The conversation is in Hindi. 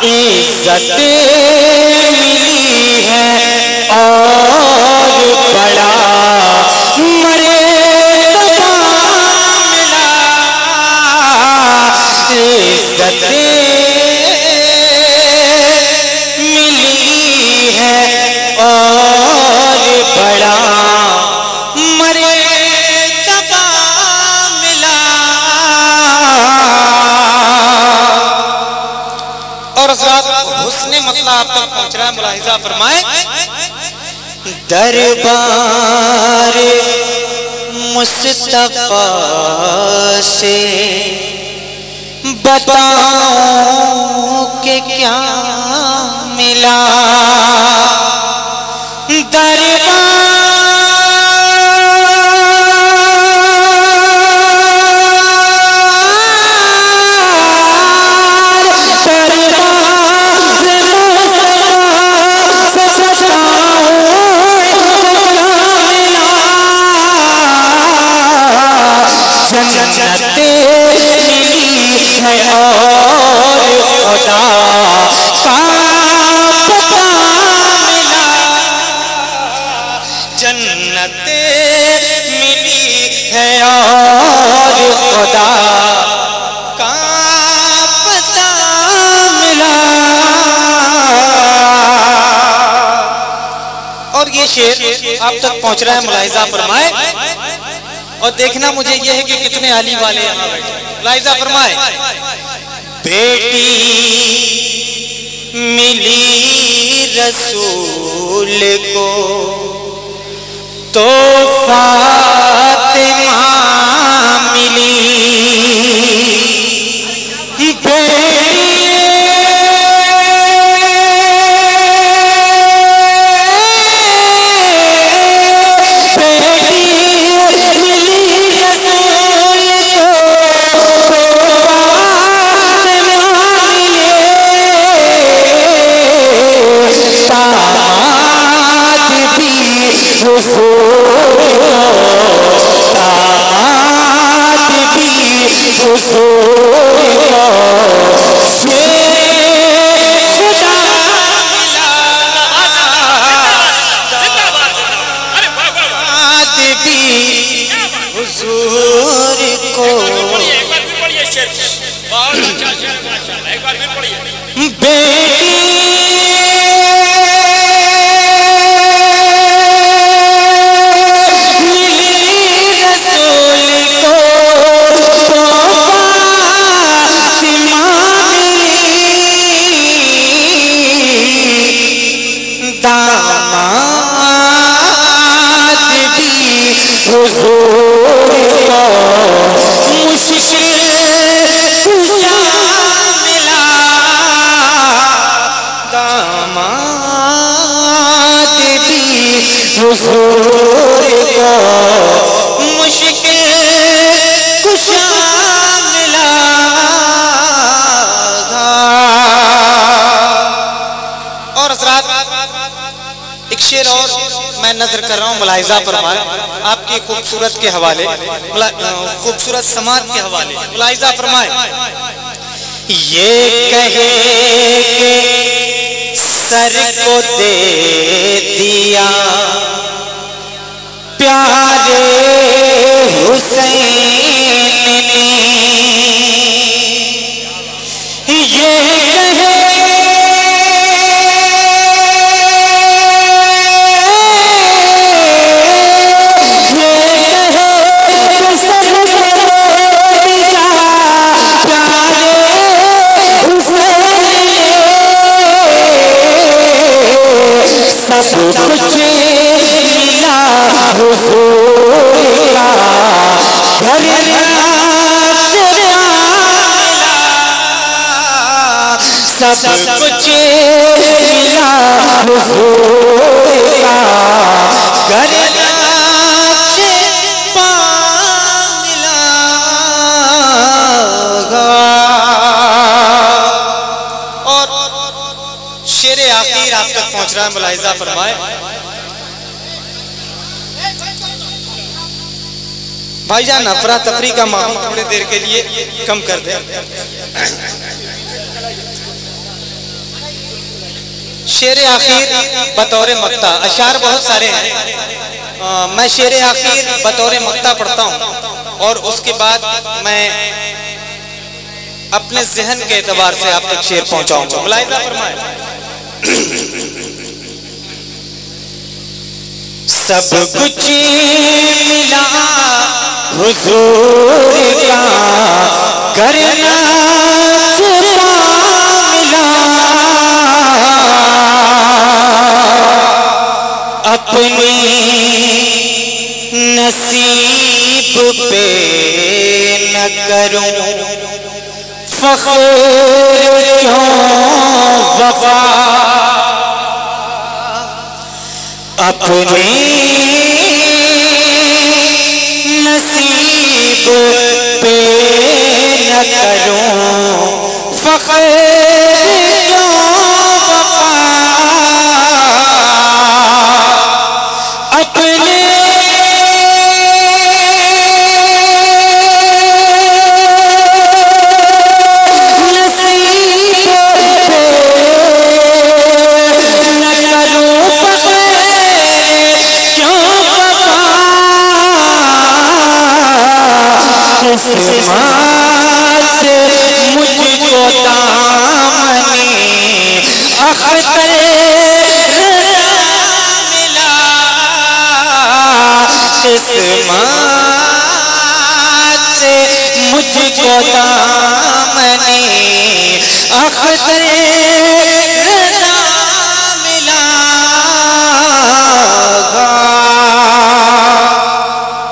इज्जत मिली है और बड़ा मर्तबा मिला। इज्जत मिली है और बड़ा मर्तबा मिला। और हुस्ने मतलब आप तक पहुंच रहा है, मुलाहिजा फरमाए। दरबार मुस्तफा से बताऊं कि क्या मिला। जन्नत मिली है और खुदा का पता मिला। जन्नत मिली है और खुदा का पता मिला। और ये शेर आप तक पहुंच रहा है, मुलाहिजा फरमाए। और देखना मुझे ये है कि कितने आली वाले यहाँ बैठे। मुलाहिजा फरमाए। बेटी मिली रसूल को तो फातिमा मिली। शेर और मैं नजर कर रहा हूँ, मुलाहिजा फरमाए। आपकी खूबसूरत के हवाले, खूबसूरत समात के हवाले मुलाहिजा फरमाए। ये कहे के सर को दे दिया प्यारे हुसैन ने। ये सब कुछ मिला हुजूर का घर सब कुछ मिला हुजूर का घर और शेर आखिर आप तक पहुंच रहा है, मुलाहिजा फरमाए। भाईजान अफरा तफरी का माहौल थोड़ी देर के लिए कम कर दे। शेर आखिर बतौर मक्ता, अशार बहुत सारे हैं, मैं शेर आखिर बतौर मक्ता पढ़ता हूँ और उसके बाद मैं अपने जहन के एतबार से आप तक शेर पहुंचाऊंगा। मुलाहिजा फरमाए। सब कुछ मिला हुजूर का, करना छुपा मिला, अपनी नसीब पे न करूं फख्र, क्यों वफा, अपने नसीब पे न करूं फख्र, क्यों वफा, अपने से मुझको दामनी अख्तर मिला, किस्मत से मुझको दामनी